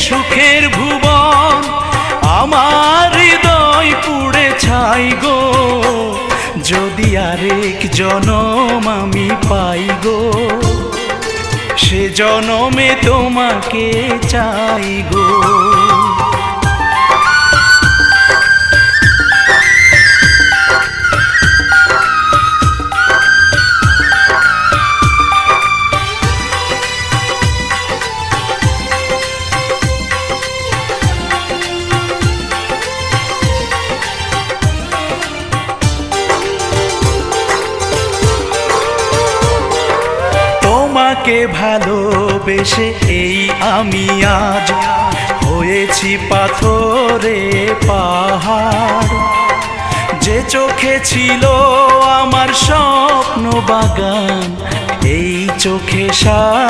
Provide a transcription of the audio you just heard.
সুখের ভুবন, আমার হৃদয় পুড়ে ছাই গো। যদি আরেক জনম আমি পাই গো, সে জনমে তোমাকে চাই গো। তোমাকে ভালোবেসে এই আমি আজ হয়েছি পাথরে পাহাড়। যে চোখে ছিল আমার স্বপ্ন বাগান, এই চোখে সাজ